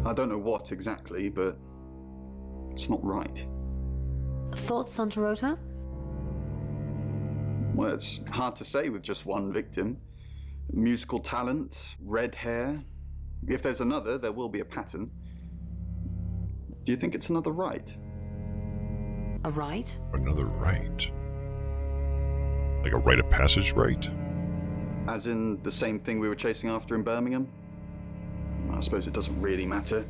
I don't know what exactly, but it's not right. Thoughts on Dorota? Well, it's hard to say with just one victim. Musical talent, red hair. If there's another, there will be a pattern. Do you think it's another rite? A rite? Another rite? Like a rite of passage rite? As in the same thing we were chasing after in Birmingham? I suppose it doesn't really matter.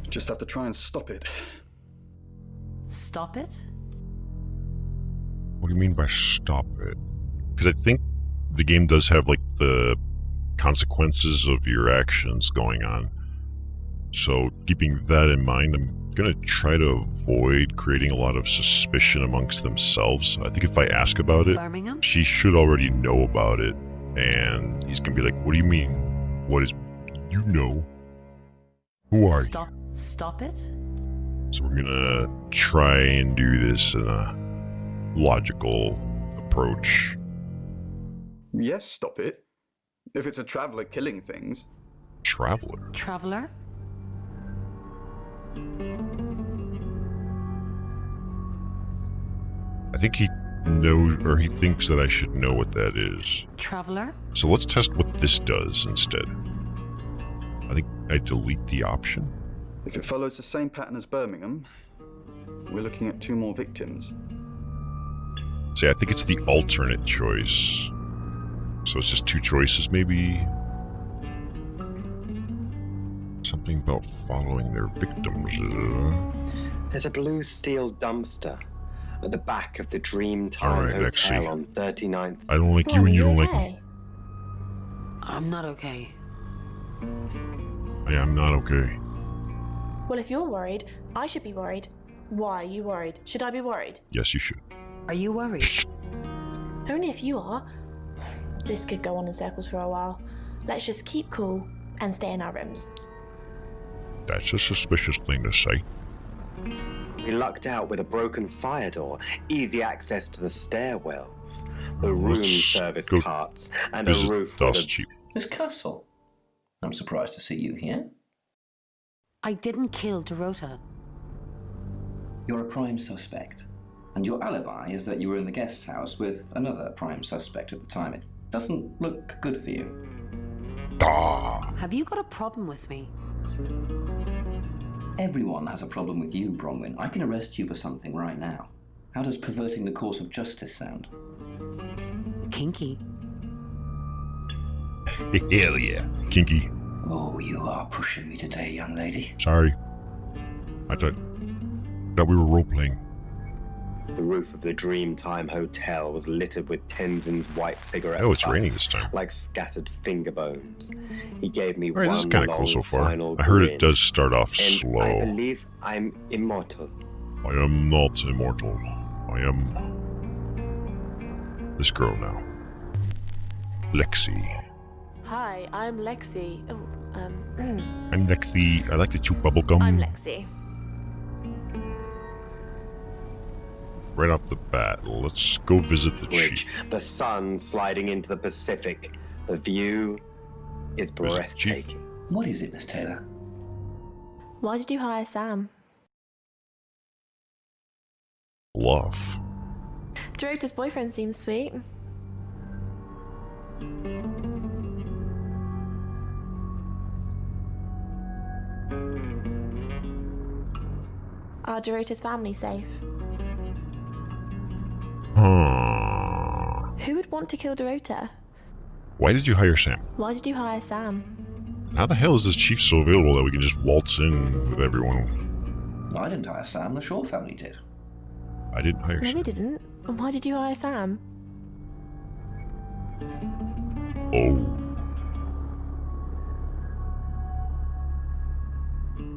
Just have to try and stop it. Stop it? What do you mean by stop it? Because I think the game does have like the consequences of your actions going on. So keeping that in mind, I'm going to try to avoid creating a lot of suspicion amongst themselves. I think if I ask about it, Birmingham? she should already know about it. And he's going to be like, what do you mean? What is... You know. Who are you? Stop it? So we're going to try and do this in a logical approach. Yes, stop it. If it's a traveler killing things. Traveler? Traveler? I think he knows, or he thinks that I should know what that is. Traveler? So let's test what this does instead. I think I delete the option. If it follows the same pattern as Birmingham, we're looking at 2 more victims. See, I think it's the alternate choice. So it's just 2 choices, maybe. Something about following their victims. There's a blue steel dumpster at the back of the Dreamtime Hotel Lexi. on 39th. I don't like you and you don't like me. I'm not okay. I am not okay. Well, if you're worried, I should be worried. Why are you worried? Should I be worried? Yes, you should. Are you worried? Only if you are. This could go on in circles for a while. Let's just keep cool and stay in our rooms. That's a suspicious thing to say. We lucked out with a broken fire door, easy access to the stairwells, the room service go carts, and a visit roof. Dust Chief. Miss Castle, I'm surprised to see you here. I didn't kill Dorota. You're a prime suspect, and your alibi is that you were in the guest house with another prime suspect at the time. It doesn't look good for you. Have you got a problem with me? Everyone has a problem with you, Bronwyn. I can arrest you for something right now. How does perverting the course of justice sound? Kinky. Hell yeah. Kinky. Oh, you are pushing me today, young lady. Sorry. I thought we were role-playing. The roof of the Dreamtime Hotel was littered with Tenzin's white cigarette Oh, it's butts, raining this time. like scattered finger bones. He gave me Alright, one this is kind of long cool so far. final I heard grin. it does start off And slow. I believe I'm immortal. I am not immortal. I am this girl now. Lexi. Hi, I'm Lexi. I'm Lexi. I like to chew bubblegum. I'm Lexi. Right off the bat, let's go visit the Bridge, chief. the sun sliding into the Pacific. The view is Visit the chief. breathtaking. What is it, Miss Taylor? Why did you hire Sam? Love. Dorota's boyfriend seems sweet. Are Dorota's family safe? Who would want to kill Dorota? Why did you hire Sam? Why did you hire Sam? How the hell is this chief so available that we can just waltz in with everyone? I didn't hire Sam, the Shaw family did. I didn't hire No, Sam. they didn't. And why did you hire Sam? Oh.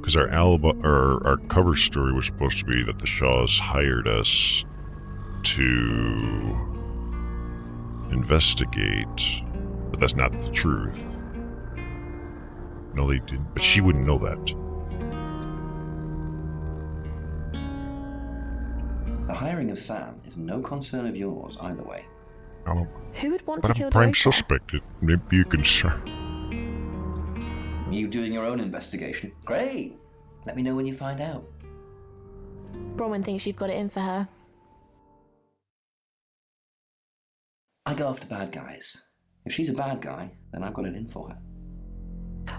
Because our alibi, or our cover story was supposed to be that the Shaws hired us to investigate, but that's not the truth. No, they didn't. But she wouldn't know that. The hiring of Sam is no concern of yours either way. Who would want But to I'm kill a prime Dorota? suspect. It may be a concern. You doing your own investigation? Great. Let me know when you find out. Bronwyn thinks you've got it in for her. I go after bad guys. If she's a bad guy, then I've got it in for her.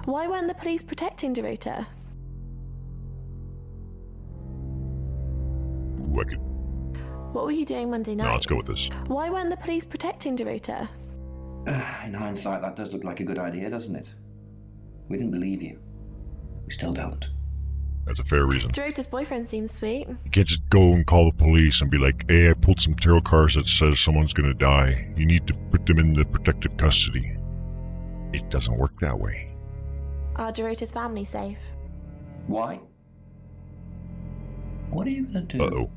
Why weren't the police protecting Dorota? Ooh, I could... What were you doing Monday night? No, let's go with this. Why weren't the police protecting Dorota? In hindsight, that does look like a good idea, doesn't it? We didn't believe you. We still don't. That's a fair reason. Dorota's boyfriend seems sweet. You can't just go and call the police and be like, hey, I pulled some tarot cards that says someone's gonna die. You need to put them in the protective custody. It doesn't work that way. Are Dorota's family safe? Why? What are you gonna do? Uh-oh.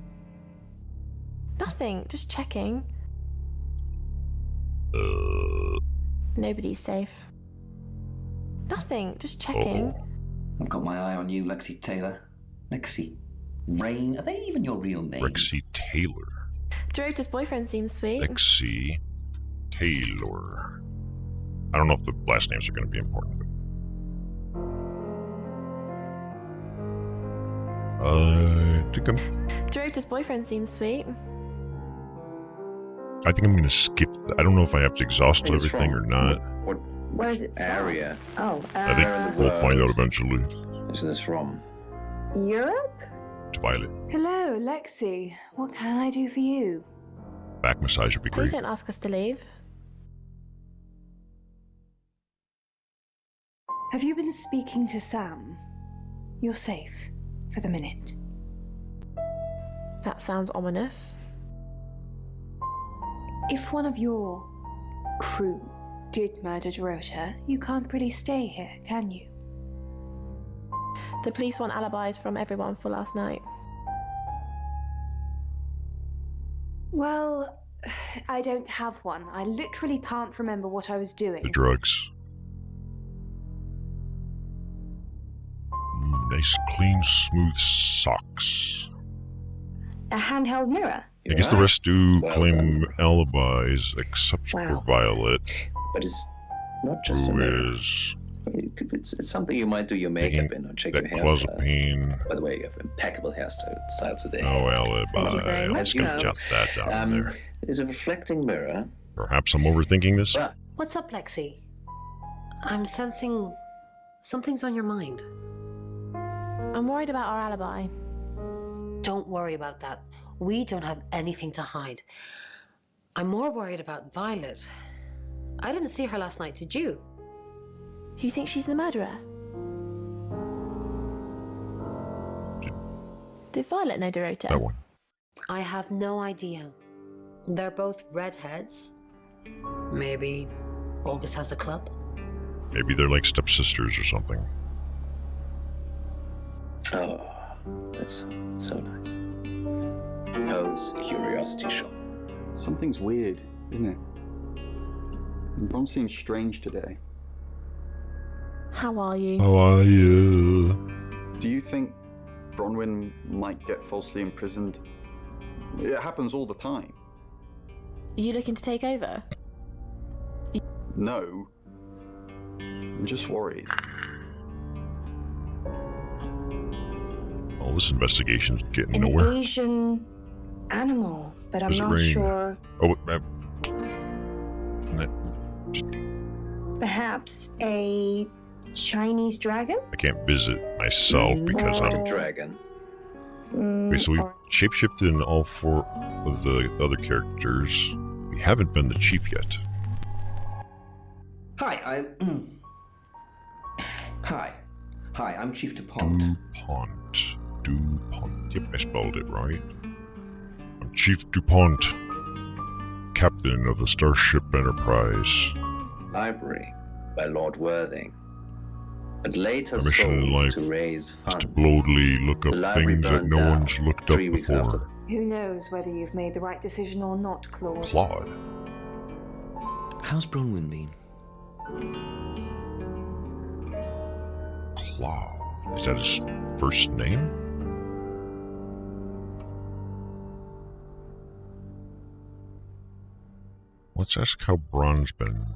Nothing, just checking. Nobody's safe. Nothing, just checking. Uh-oh. I've got my eye on you, Lexi Taylor. Lexi. Rain, are they even your real names? Rexy Taylor. Dorota's boyfriend seems sweet. Lexi Taylor. I don't know if the last names are going to be important, but... I think Dorota's boyfriend seems sweet. I'm going to skip I don't know if I have to exhaust It's everything from- or not. Where's it? Area. Oh, I think in the we'll find world? out eventually. Is this from? Europe? To Violet. Hello, Lexi. What can I do for you? Back massage would be Please great. don't ask us to leave. Have you been speaking to Sam? You're safe for the minute. That sounds ominous. If one of your crew did murder Dorota, you can't really stay here, can you? The police want alibis from everyone for last night. Well, I don't have one. I literally can't remember what I was doing. The drugs. Nice, clean, smooth socks. A handheld mirror? I guess the rest do Well claim alibis, except Wow. for Violet, But it's not just a who mirror. is It's something you might do your makeup in or check your that hair. clozapine. By the way, you have impeccable hairstyle today. No Thank you alibi. very I'm much. just gonna No. jot that down there. It's a reflecting mirror. Perhaps I'm overthinking this. But What's up, Lexi? I'm sensing something's on your mind. I'm worried about our alibi. Don't worry about that. We don't have anything to hide. I'm more worried about Violet. I didn't see her last night, did you? You think she's the murderer? Did Violet know Dorota? That one. I have no idea. They're both redheads. Maybe August has a club. Maybe they're like stepsisters or something. oh, that's so nice. Poe's curiosity shop. Something's weird, isn't it? Ron seems strange today. How are you? How are you? Do you think Bronwyn might get falsely imprisoned? It happens all the time. Are you looking to take over? No. I'm just worried. Well, this investigation's getting An nowhere. Asian animal, but I'm Does it not rain? sure. Oh, Perhaps a Chinese dragon? I can't visit myself because Oh. I'm... Dragon. Okay, so we've Or shapeshifted in all 4 of the other characters. We haven't been the chief yet. Hi, Hi, I'm Chief DuPont. DuPont. Yep, I spelled it right. I'm Chief DuPont, captain of the Starship Enterprise. Library by Lord Worthing. But later My mission in sold life to raise is funds. to boldly look The up library things that burned no down one's looked up 3 weeks after. before. Who knows whether you've made the right decision or not, Claude? Claude. How's Bronwyn been? Claude. Is that his first name? Let's ask how Bron's been.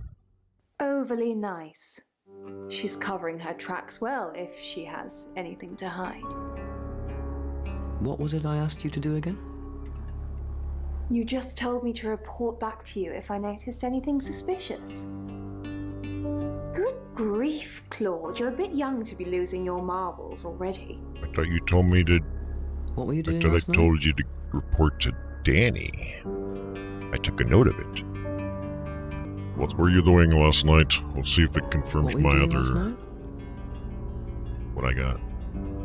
Overly nice. She's covering her tracks well if she has anything to hide. What was it I asked you to do again? You just told me to report back to you if I noticed anything suspicious. Good grief, Claude. You're a bit young to be losing your marbles already. I thought you told me to. What were you doing I thought last I night? told you to report to Danny. I took a note of it. What were you doing last night? We'll see if it confirms What were you my doing last other. night? What I got.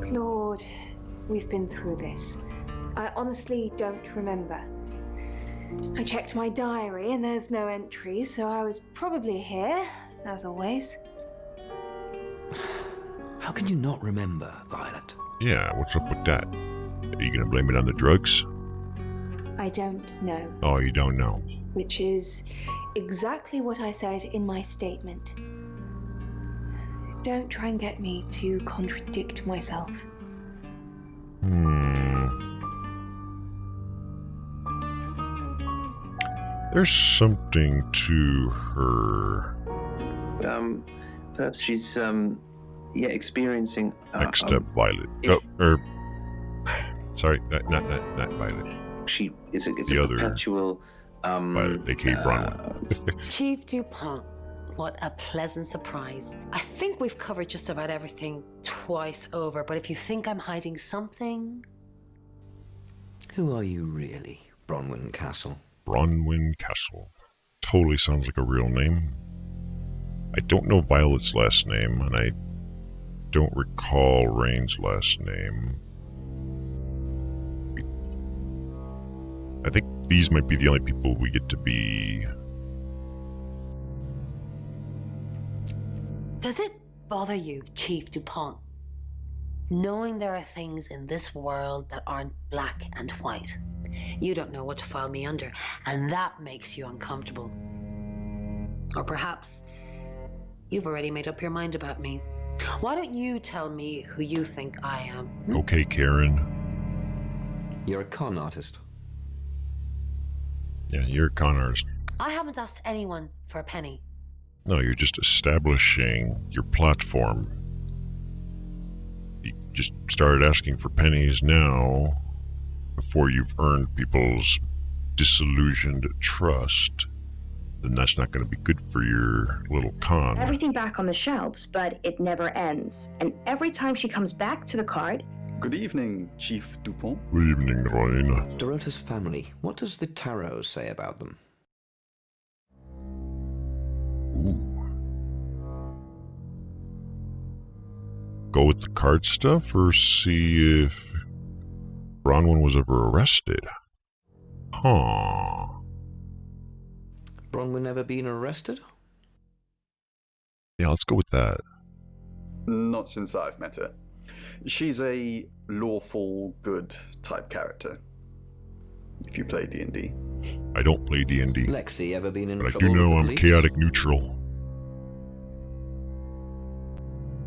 Claude, we've been through this. I honestly don't remember. I checked my diary and there's no entry, so I was probably here, as always. How can you not remember, Violet? Yeah, what's up with that? Are you gonna blame it on the drugs? I don't know, Oh, you don't know. which is exactly what I said in my statement. Don't try and get me to contradict myself. There's something to her. Perhaps she's experiencing. Next step, Violet. Sorry, not Violet. She it's a The other perpetual. Violet, aka Bronwyn. Chief DuPont, what a pleasant surprise. I think we've covered just about everything twice over, but if you think I'm hiding something... Who are you really, Bronwyn Castle? Bronwyn Castle. Totally sounds like a real name. I don't know Violet's last name, and I don't recall Rain's last name. I think these might be the only people we get to be. Does it bother you, Chief DuPont, knowing there are things in this world that aren't black and white? You don't know what to file me under, and that makes you uncomfortable. Or perhaps you've already made up your mind about me. Why don't you tell me who you think I am? Okay, Karen. You're a con artist. Yeah, you're a con artist. I haven't asked anyone for a penny. No, you're just establishing your platform. You just started asking for pennies now, before you've earned people's disillusioned trust. Then that's not going to be good for your little con. Everything back on the shelves, but it never ends. And every time she comes back to the card, Good evening, Chief Dupont. Good evening, Ryan. Dorota's family. What does the tarot say about them? Ooh. Go with the card stuff, or see if Bronwyn was ever arrested? Huh. Bronwyn never been arrested? Yeah, let's go with that. Not since I've met her. She's a lawful good type character. If you play D&D. I don't play D&D, Lexi ever been in but I trouble do know with the I'm police? chaotic neutral.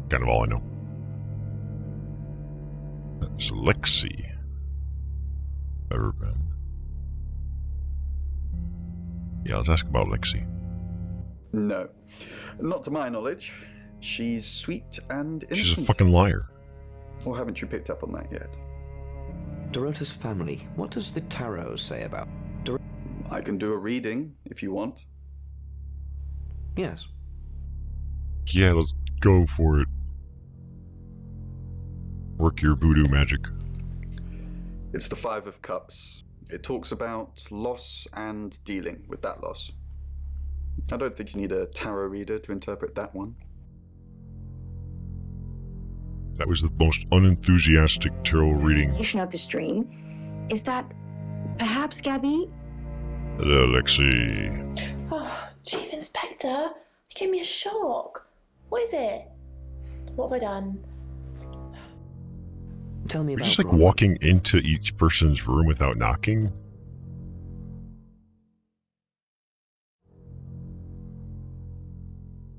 Kind of all I know. That's Lexi. Ever been? Yeah, let's ask about Lexi. No. Not to my knowledge. She's sweet and innocent. She's a fucking liar. Or haven't you picked up on that yet? Dorota's family. What does the tarot say about? I can do a reading if you want. Yes. Yeah, let's go for it. Work your voodoo magic. It's the Five of Cups. It talks about loss and dealing with that loss. I don't think you need a tarot reader to interpret that one. That was the most unenthusiastic tarot reading. of this dream, is that perhaps Gabby? Hello, Lexi. Oh, Chief Inspector, you gave me a shock. What is it? What have I done? Tell me You're about just like Bronwyn. walking into each person's room without knocking.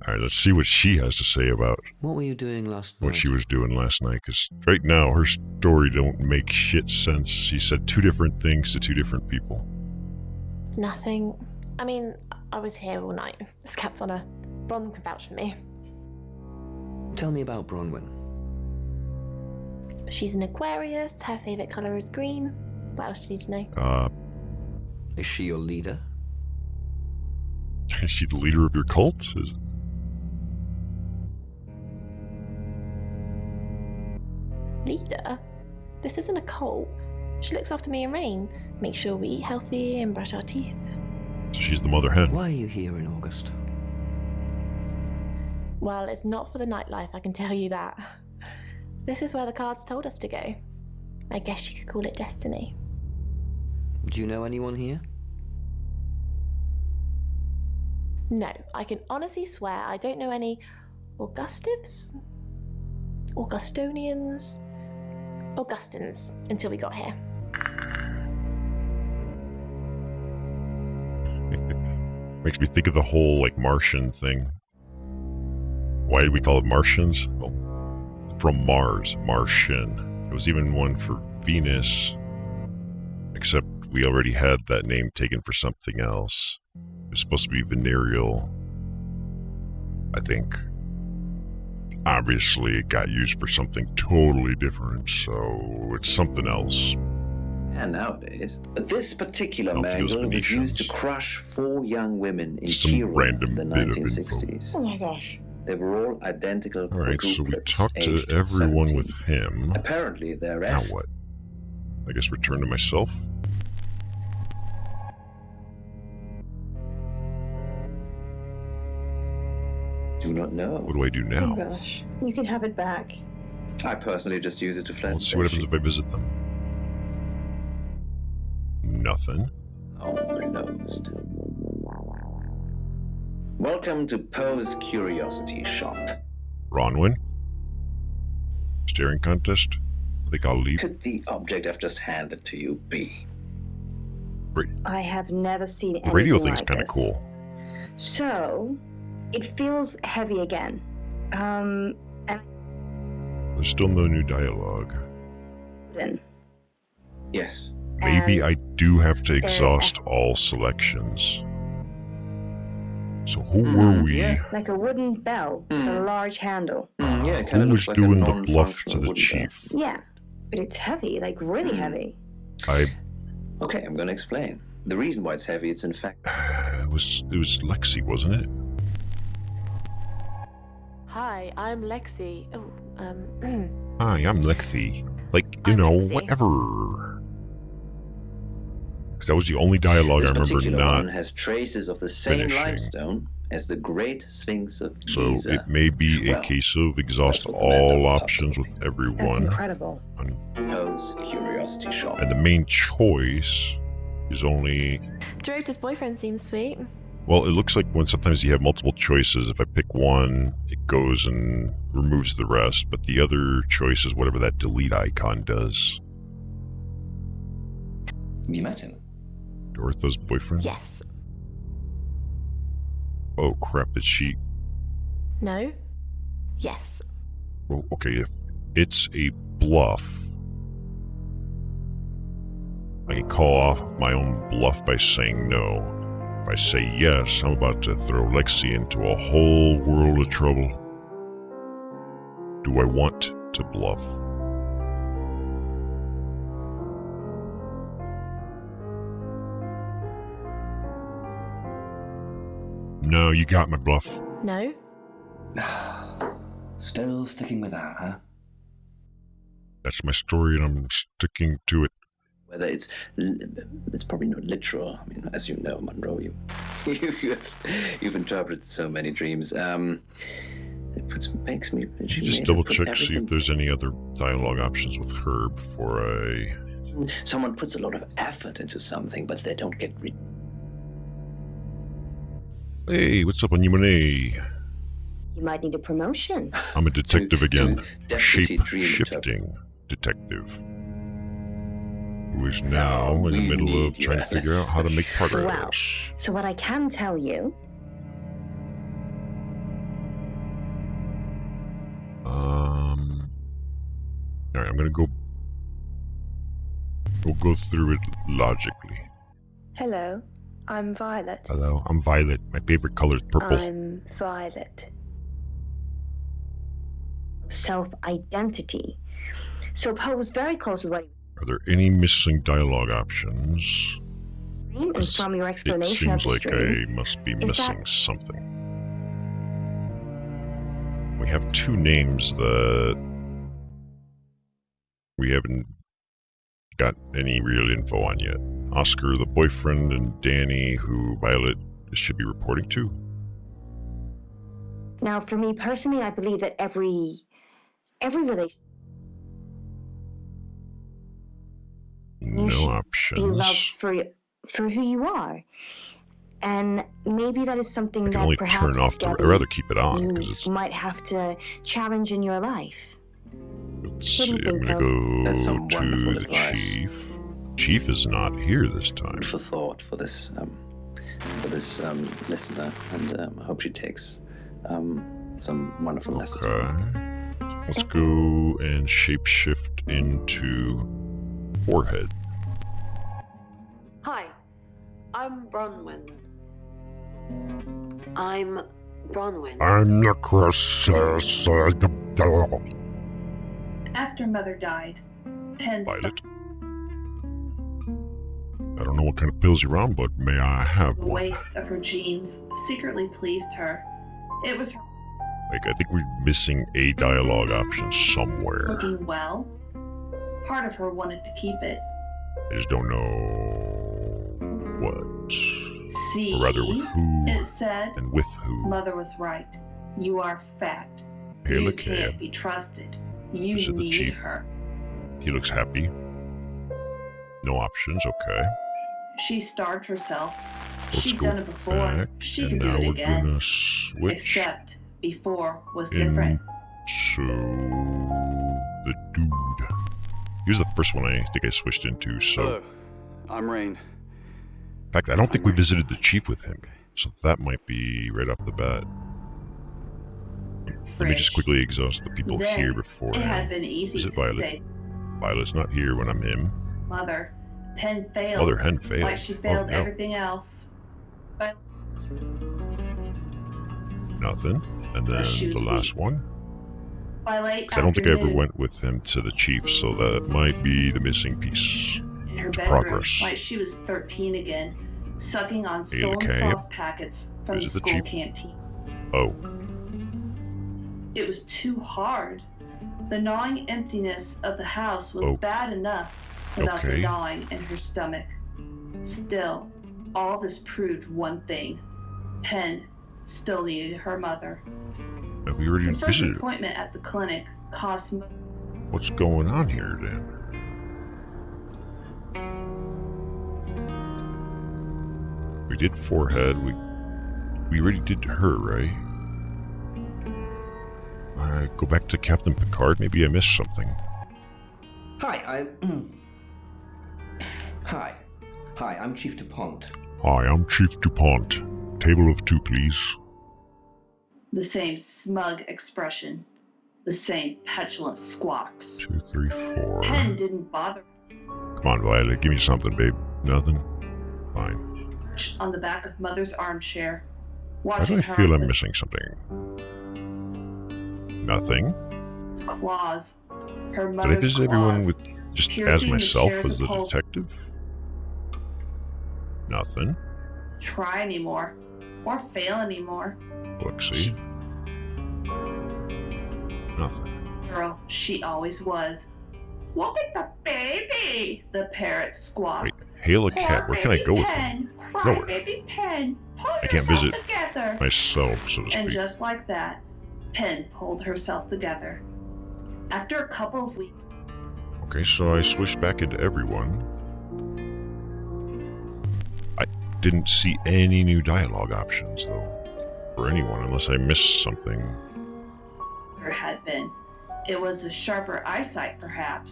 Alright, let's see what she has to say about What were you doing last night? what she was doing last night, because right now her story don't make shit sense. She said two different things to two different people. Nothing. I mean, I was here all night. This cat's on her. Bron can vouch for me. Tell me about Bronwyn. She's an Aquarius. Her favourite colour is green. What else do you need to know? Is she your leader? Is she the leader of your cult? Leader? This isn't a cult. She looks after me and Rain. Make sure we eat healthy and brush our teeth. So she's the mother hen. Why are you here in August? Well, it's not for the nightlife, I can tell you that. This is where the cards told us to go. I guess you could call it destiny. Do you know anyone here? No, I can honestly swear I don't know any Augustives? Augustonians? Augustins until we got here. Makes me think of the whole, like, Martian thing. Why do we call it Martians? Well, from Mars, Martian. There was even one for Venus, except we already had that name taken for something else. It was supposed to be venereal, I think. Obviously, it got used for something totally different, so it's something else. And nowadays, this particular Nautilus mangle was used to Venetians. crush 4 young women in Some Chile random in the bit of 1960s. Oh my gosh. They were all identical Alright, so we quadruplets, talked to aged everyone 17. with him. Apparently, their Now what? I guess return to myself? do not know. What do I do Oh now? gosh. You can have it back. I personally just use it to flatten. Let's see what happens if I visit them. Nothing. Unbeknownst. Welcome to Poe's Curiosity Shop. Bronwyn? Staring contest? I think I'll leave. Could the object I've just handed to you be? I have never seen The anything radio thing's like kind of this. cool. So, it feels heavy again. And There's still no new dialogue. then Yes. Maybe And I do have to there- exhaust all selections. So who were we? yeah. like a wooden bell with a large handle. Yeah, it Who kinda was looks like a doing the bluff to non-functional the wooden bell. chief? Yeah, but it's heavy, like really heavy. Okay, I'm going to explain. The reason why it's heavy, it's in fact... It was Lexi, wasn't it? Hi, I'm Lexi. Oh, Hi, I'm Lexi. Like, you I'm know, Lexi. whatever. Because that was the only dialogue This I remember particular not. one has traces of the same finishing. limestone as the Great Sphinx of So Giza. it may be a Well, case of exhaust that's what the man all does, options with That's everyone. incredible. Poe's Curiosity Shop. And the main choice is only... Dorota's boyfriend seems sweet. Well, it looks like when sometimes you have multiple choices, if I pick one, it goes and removes the rest, but the other choice is whatever that delete icon does. Have you met him? Dorotha's boyfriend? Yes. Oh crap, did she... No? Yes. Well, okay, if it's a bluff, I can call off my own bluff by saying no. If I say yes, I'm about to throw Lexi into a whole world of trouble. Do I want to bluff? No, you got my bluff. No? Still sticking with that, huh? That's my story and I'm sticking to it. Whether it's probably not literal. I mean, as you know, Monroe, you've interpreted so many dreams. Makes me Just double check, see if there's any other dialogue options with her before I... Someone puts a lot of effort into something, but they don't get Hey, what's up on Yumane? You might need a promotion. I'm a detective again. deputy dream Shape-shifting detective. Who is now in the we middle of need trying to you. figure out how to make Wow. progress. So what I can tell you, Alright, I'm gonna go... We'll go through it logically. Hello, I'm Violet. Hello, I'm Violet. My favorite color is purple. I'm Violet. self-identity. So Poe was very close with what he Are there any missing dialogue options? and from your It explanation of seems the like stream, I must be is missing that- something. We have two names that we haven't got any real info on yet. Oscar, the boyfriend, and Danny, who Violet should be reporting to. Now, for me personally, I believe that every relationship No be options. loved for who you are, and maybe that is something I can that only perhaps turn off the. I'd Gabby, rather keep it on because you it's. might have to challenge in your life. Let's What do see. you I'm think, gonna Poe? That's go some to wonderful the advice. chief. Chief is not here this time. Food for thought for this listener, and I hope she takes some wonderful lessons. Okay. Let's go and shapeshift into Forehead. Hi, I'm Bronwyn. I'm Bronwyn. I'm Necroxix. After Mother died, Penn Violet. I don't know what kind of pills you're on, but may I have the one? waste of her genes secretly pleased her. It was her Like, I think we're missing a dialogue option somewhere. looking well. Part of her wanted to keep it. I just don't know what. See, Or rather, with who it said, and with who. Mother was right. You are fat. Hail You a cab. can't be trusted. You Is it the need chief? her. He looks happy. No options, okay. She starved herself. Let's She'd go done it before. back, She and could do now it we're again. gonna switch Except before was different. into the dude. He was the first one I think I switched into, so... Hello, I'm Rain. In fact, I don't think we visited the chief with him, so that might be right off the bat. Let me just quickly exhaust the people Then, here before it I... had been easy Is it to Violet? say, Violet's not here when I'm him. Mother, Penn failed. Mother Hen failed. Like she failed Oh, no. everything else. But Nothing. And then She was the last one. by late Because I don't think I ever afternoon, went with him to the chief, so that might be the missing piece. in her to bedroom, progress. like she was 13 again, sucking on Hey, stolen okay. sauce packets from Is the it the school chief? canteen. Oh, It was too hard. The gnawing emptiness of the house was Oh. bad enough without the Okay. gnawing in her stomach. Still, all this proved one thing. Penn still needed her mother. have we already Her first visited? appointment at the clinic cost What's going on here then? We did Forehead. We already did her, right? Go back to Captain Picard. Maybe I missed something. Hi, Hi, I'm Chief DuPont. Hi, I'm Chief DuPont. Table of two, please. the same smug expression, the same petulant squawks. 2, 3, 4. Penn didn't bother Come on, Violet. Give me something, babe. Nothing? Fine. on the back of Mother's armchair, Why watching do I her feel I'm with missing something? Nothing. claws. Her Did mother's I visit everyone claws, with just as piercing the myself chairs as the of hope. detective? Nothing. Try anymore, or fail anymore. Let's see. Nothing. Girl, she always was. Look at the baby, the parrot squawked. Wait, hail a cat. Where can I go with him? Penn, cry Nowhere. baby Penn, pull I can't yourself visit together. myself, so to And speak. just like that, Penn pulled herself together. After a couple of weeks, Okay, so I switched back into everyone. I didn't see any new dialogue options, though, for anyone, unless I missed something. there had been. It was a sharper eyesight, perhaps.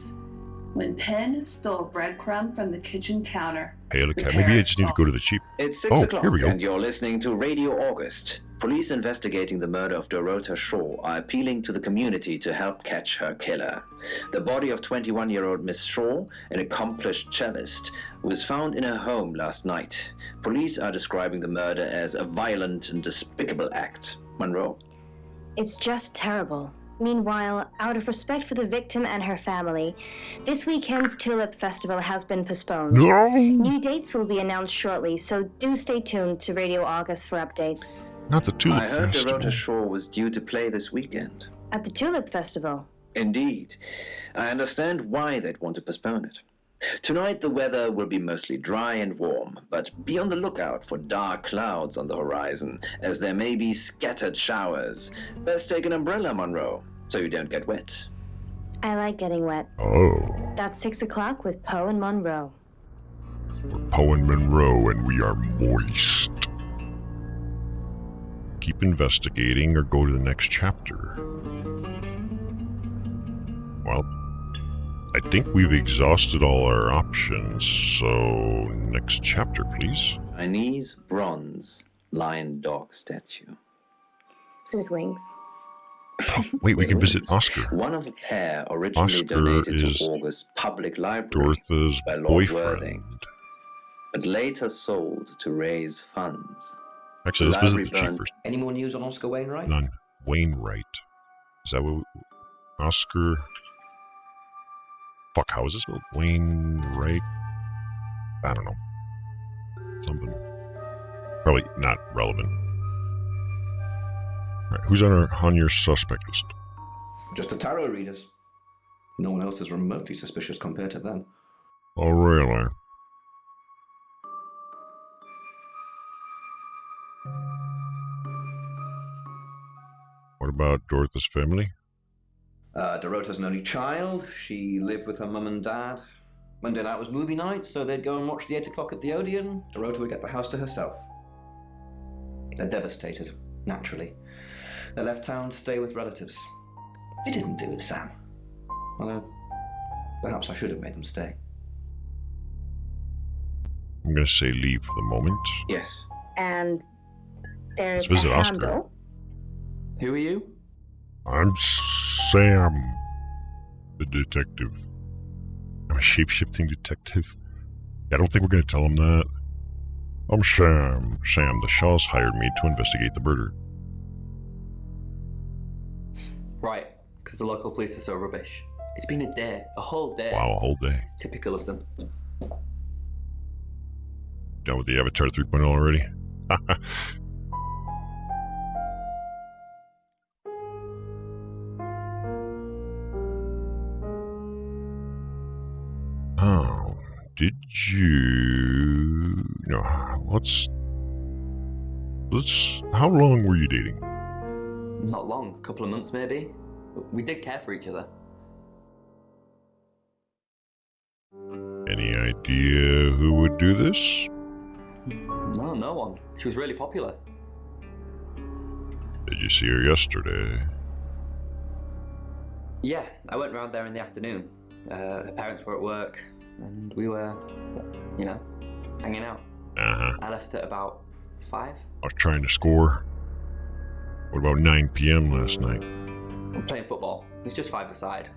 When Penn stole a breadcrumb from the kitchen counter, Hail a The cat. Maybe I parrot just need to squawked. go to the chief. It's 6 Oh, o'clock, here we go. and you're listening to Radio August. Police investigating the murder of Dorota Shaw are appealing to the community to help catch her killer. The body of 21-year-old Miss Shaw, an accomplished cellist, was found in her home last night. Police are describing the murder as a violent and despicable act. Monroe? It's just terrible. Meanwhile, out of respect for the victim and her family, this weekend's Tulip Festival has been postponed. No! New dates will be announced shortly, so do stay tuned to Radio August for updates. Not the Tulip I heard Festival. Dorota Shore was due to play this weekend. At the Tulip Festival? Indeed. I understand why they'd want to postpone it. Tonight the weather will be mostly dry and warm, but be on the lookout for dark clouds on the horizon, as there may be scattered showers. Best take an umbrella, Monroe, so you don't get wet. I like getting wet. Oh. That's 6 o'clock with Poe and Monroe. Poe and Monroe, and we are moist. Keep investigating or go to the next chapter. Well, I think we've exhausted all our options, so next chapter, please. Chinese bronze lion dog statue. With wings. Wait, we can visit Oscar. One of a pair originally Oscar donated is to August Public Library Dorotha's by Lord boyfriend. Worthing, but later sold to raise funds. Actually, let's visit the Library chief burned- first. Any more news on Oscar Wainwright? None. Wainwright. Is that what... Oscar... Fuck, how is this spelled? Wainwright? I don't know. Something. Probably not relevant. Right, who's on your suspect list? Just the tarot readers. No one else is remotely suspicious compared to them. Oh, really? What about Dorotha's family? Dorota's an only child. She lived with her mum and dad. Monday night was movie night, so they'd go and watch the 8 o'clock at the Odeon. Dorota would get the house to herself. They're devastated, naturally. They left town to stay with relatives. They didn't do it, Sam. Although, perhaps I should have made them stay. I'm going to say leave for the moment. Yes. And there's Let's visit a Oscar. handle. Who are you? I'm Sam, the detective. I'm a shape-shifting detective. I don't think we're going to tell him that. I'm Sam. Sam, the Shaws hired me to investigate the murder. Right, because the local police are so rubbish. It's been a day, a whole day. Wow, a whole day. It's typical of them. Done with the Avatar 3.0 already? Oh, did you... No, how long were you dating? Not long, a couple of months maybe. But we did care for each other. Any idea who would do this? No, no one. She was really popular. Did you see her yesterday? Yeah, I went round there in the afternoon. Her parents were at work, and we were, you know, hanging out. Uh-huh. I left at about 5. I was trying to score. What about 9 p.m. last night? I'm playing football. It was just 5-a-side.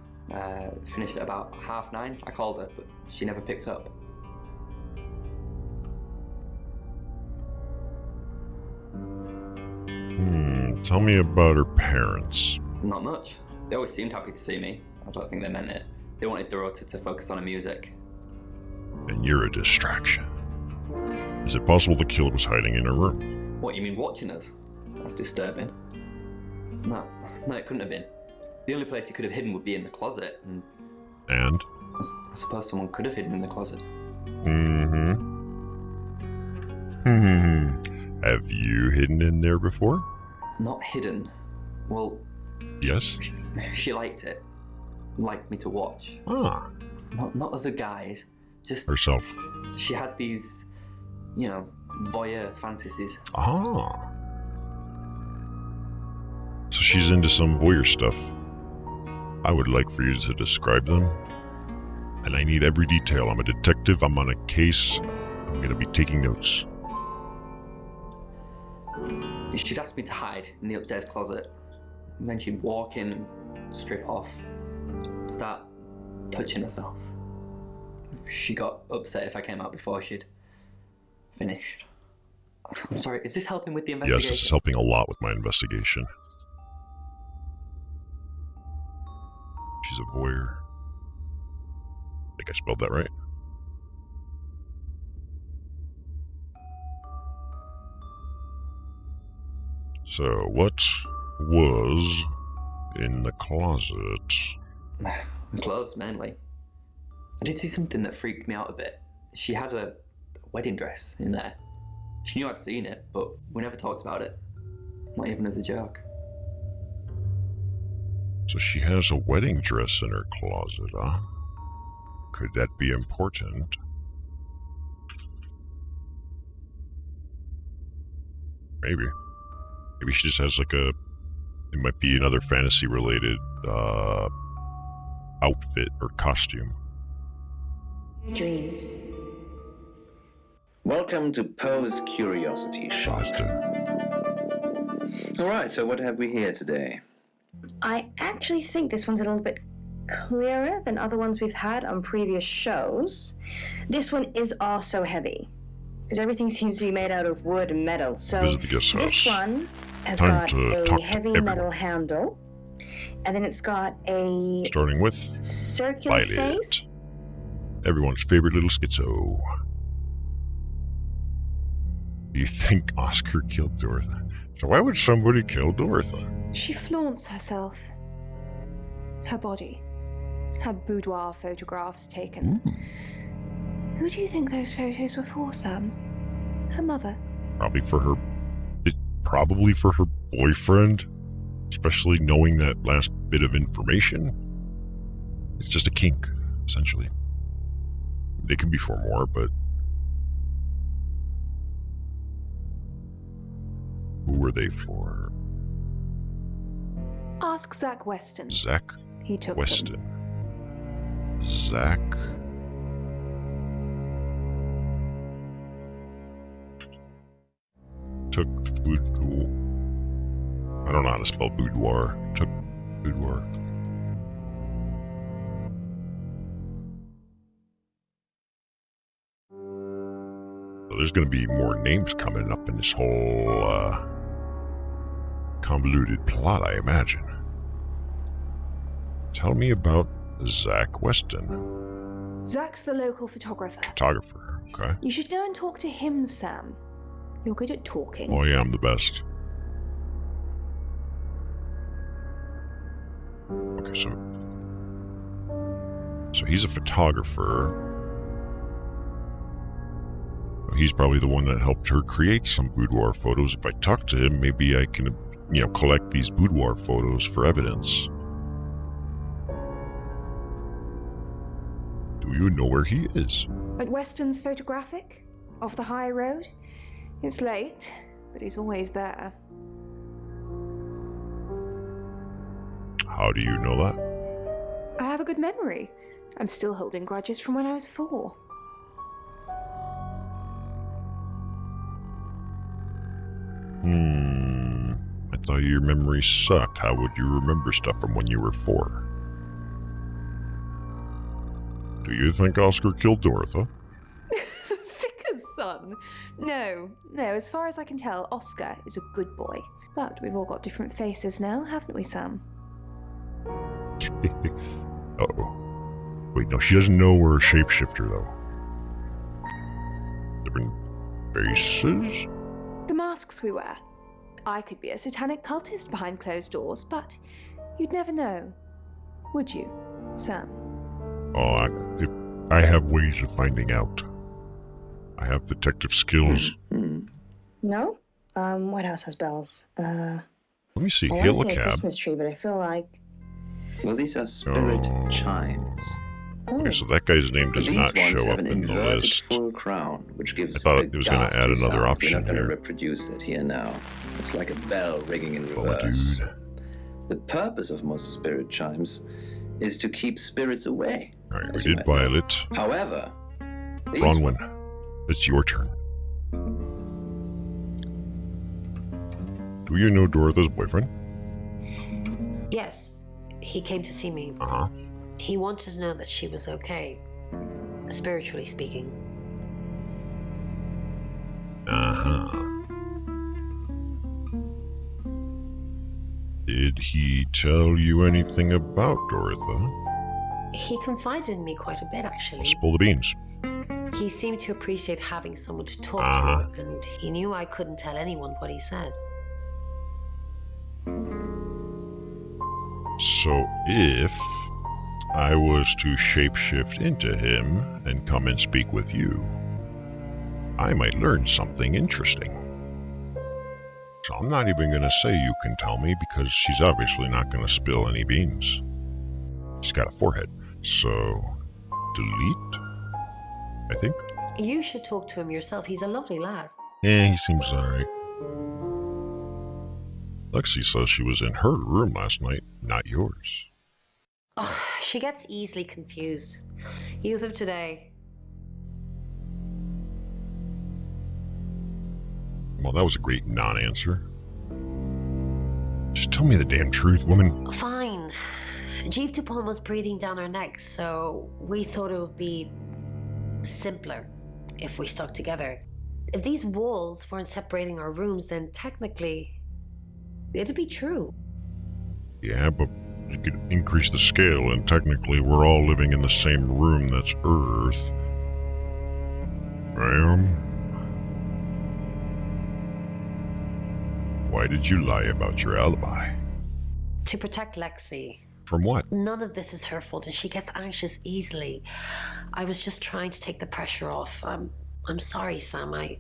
Finished at about 9:30. I called her, but she never picked up. Tell me about her parents. Not much. They always seemed happy to see me. I don't think they meant it. They wanted Dorota to focus on her music. And you're a distraction. Is it possible the killer was hiding in her room? What, you mean watching us? That's disturbing. No, it couldn't have been. The only place he could have hidden would be in the closet, and And? I suppose someone could have hidden in the closet. Have you hidden in there before? Not hidden. Well, Yes? she liked it. Liked me to watch. Ah. Not other guys, just Herself. she had these, you know, voyeur fantasies. Ah. So she's into some voyeur stuff. I would like for you to describe them. And I need every detail. I'm a detective. I'm on a case. I'm going to be taking notes. She'd ask me to hide in the upstairs closet. And then she'd walk in and strip off. Start touching herself. She got upset if I came out before she'd finished. I'm sorry, is this helping with the investigation? Yes, this is helping a lot with my investigation. She's a voyeur. I think I spelled that right. So, what was in the closet? Clothes, mainly. I did see something that freaked me out a bit. She had a wedding dress in there. She knew I'd seen it, but we never talked about it. Not even as a joke. So she has a wedding dress in her closet, huh? Could that be important? Maybe. Maybe she just has like a... It might be another fantasy-related outfit or costume. Dreams. Welcome to Poe's Curiosity Shop. Alright, so what have we here today? I actually think this one's a little bit clearer than other ones we've had on previous shows. This one is also heavy, because everything seems to be made out of wood and metal. So Visit the guest house. this one has Time got to a talk to heavy everyone. metal handle, and then it's got a Starting with circular face. Violet. Everyone's favorite little schizo. Do you think Oscar killed Dorothy? So why would somebody kill Dorothy? She flaunts herself. Her body. Had boudoir photographs taken. Who do you think those photos were for, Sam? Her mother? Probably for her boyfriend. Especially knowing that last bit of information. It's just a kink, essentially. They can be for more, but... Who were they for? Ask Zach Weston. Zach He took Weston. Zach... Took boudoir. I don't know how to spell boudoir. Took boudoir. So there's going to be more names coming up in this whole convoluted plot, I imagine. Tell me about Zach Weston. Zach's the local photographer. Photographer, okay. You should go and talk to him, Sam. You're good at talking. Oh yeah, I'm the best. Okay, so he's a photographer. He's probably the one that helped her create some boudoir photos. If I talk to him, maybe I can, collect these boudoir photos for evidence. Do you know where he is? At Weston's Photographic? Off the high road? It's late, but he's always there. How do you know that? I have a good memory. I'm still holding grudges from when I was 4. I thought your memory sucked. How would you remember stuff from when you were 4? Do you think Oscar killed Dorothy? Vicar's son? No, as far as I can tell, Oscar is a good boy. But we've all got different faces now, haven't we, Sam? Uh-oh. Wait, no, she doesn't know we're a shapeshifter, though. Different faces? The masks we wear. I could be a satanic cultist behind closed doors, but you'd never know. Would you, Sam? Oh, I have ways of finding out. I have detective skills. No? What else has bells? Let me see. I Hail a want to say a cab. Christmas tree, but I feel like... Well, these are spirit chimes. Okay, so that guy's name does These not ones show have up an in the inverted list. full crown, which gives I thought a it was going to ghastly add another sound. option We're not going to here. reproduce it here now. It's like a bell ringing in Oh, reverse. dude. The purpose of most spirit chimes is to keep spirits away. Alright, we as you did might know. Violet. However, these Bronwyn, it's your turn. Do you know Dorothy's boyfriend? Yes, he came to see me. Uh-huh. He wanted to know that she was okay, spiritually speaking. Uh-huh. Did he tell you anything about Dorothy? He confided in me quite a bit, actually. Spill the beans. He seemed to appreciate having someone to talk to, and he knew I couldn't tell anyone what he said. So if I was to shapeshift into him and come and speak with you, I might learn something interesting. So I'm not even going to say you can tell me, because she's obviously not going to spill any beans. She's got a forehead, so delete, I think. You should talk to him yourself. He's a lovely lad. Yeah, he seems alright. Lexi says she was in her room last night, not yours. Oh, she gets easily confused. Youth of today. Well, that was a great non-answer. Just tell me the damn truth, woman. Fine. Jeeve Dupont was breathing down our necks, so we thought it would be simpler if we stuck together. If these walls weren't separating our rooms, then technically it'd be true. Yeah, but you could increase the scale, and technically we're all living in the same room that's Earth. Why did you lie about your alibi? To protect Lexi. From what? None of this is her fault, and she gets anxious easily. I was just trying to take the pressure off. I'm sorry, Sam. I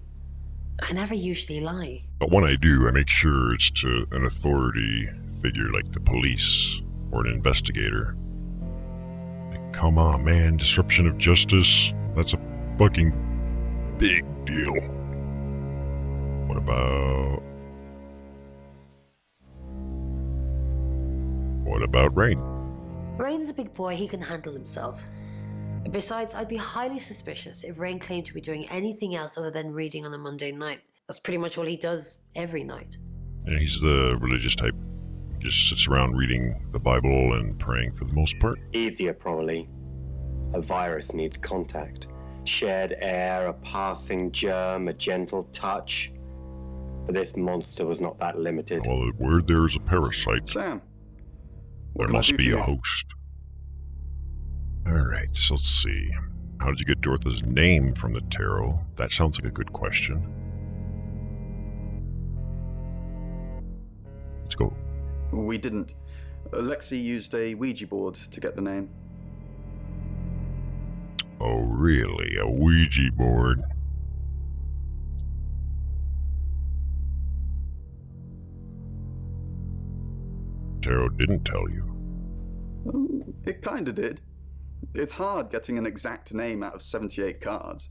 never usually lie. But when I do, I make sure it's to an authority figure like the police or an investigator. Like, come on, man. Disruption of justice? That's a fucking big deal. What about... What about Rain? Rain's a big boy. He can handle himself. Besides, I'd be highly suspicious if Rain claimed to be doing anything else other than reading on a Monday night. That's pretty much all he does every night. Yeah, he's the religious type. He just sits around reading the Bible and praying for the most part. Easier, probably. A virus needs contact. Shared air, a passing germ, a gentle touch. But this monster was not that limited. Well, where there's a parasite, Sam. there must be a host. Alright, so let's see. How did you get Dorotha's name from the tarot? That sounds like a good question. Let's go. We didn't. Lexi used a Ouija board to get the name. Oh, really? A Ouija board? Tarot didn't tell you. It kinda did. It's hard getting an exact name out of 78 cards.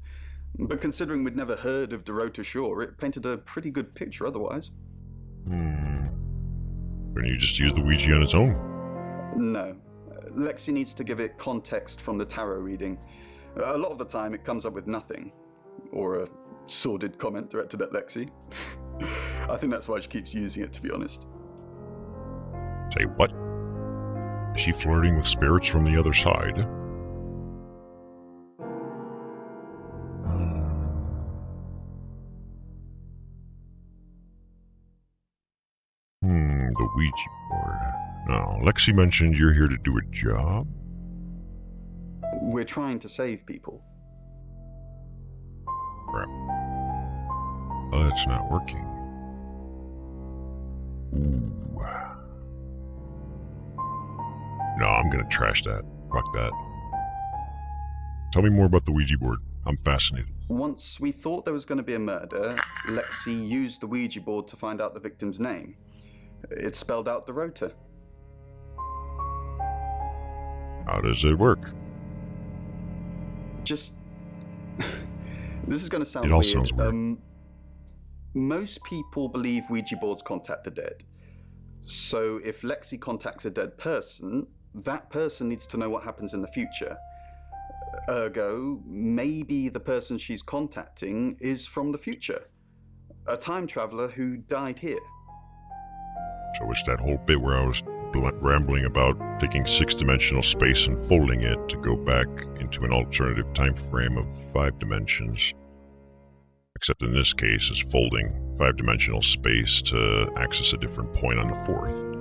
But considering we'd never heard of Dorota Shaw, it painted a pretty good picture otherwise. Couldn't you just use the Ouija on its own? No. Lexi needs to give it context from the tarot reading. A lot of the time it comes up with nothing. Or a sordid comment directed at Lexi. I think that's why she keeps using it, to be honest. Say what? Is she flirting with spirits from the other side? The Ouija board. Now, Lexi mentioned you're here to do a job? We're trying to save people. Crap. Oh, that's not working. Ooh. No, I'm gonna trash that. Fuck that. Tell me more about the Ouija board. I'm fascinated. Once we thought there was going to be a murder, Lexi used the Ouija board to find out the victim's name. It spelled out Dorota. How does it work? Just... This is going to sound It all weird. sounds weird. Most people believe Ouija boards contact the dead. So if Lexi contacts a dead person, that person needs to know what happens in the future. Ergo, maybe the person she's contacting is from the future. A time traveler who died here. So it's that whole bit where I was rambling about taking 6-dimensional space and folding it to go back into an alternative time frame of 5 dimensions. Except in this case, it's folding 5-dimensional space to access a different point on the 4th.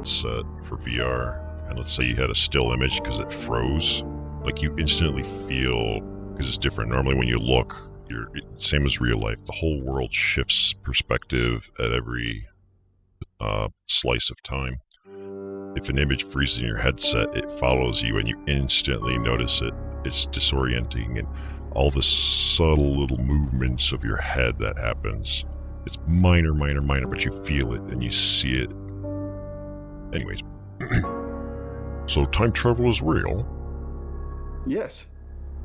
It's for VR. and let's say you had a still image because it froze, like you instantly feel, because it's different. Normally when you look, you're same as real life. The whole world shifts perspective at every slice of time. If an image freezes in your headset, it follows you and you instantly notice it. It's disorienting, and all the subtle little movements of your head that happens. It's minor, but you feel it and you see it. Anyways. So time travel is real? Yes.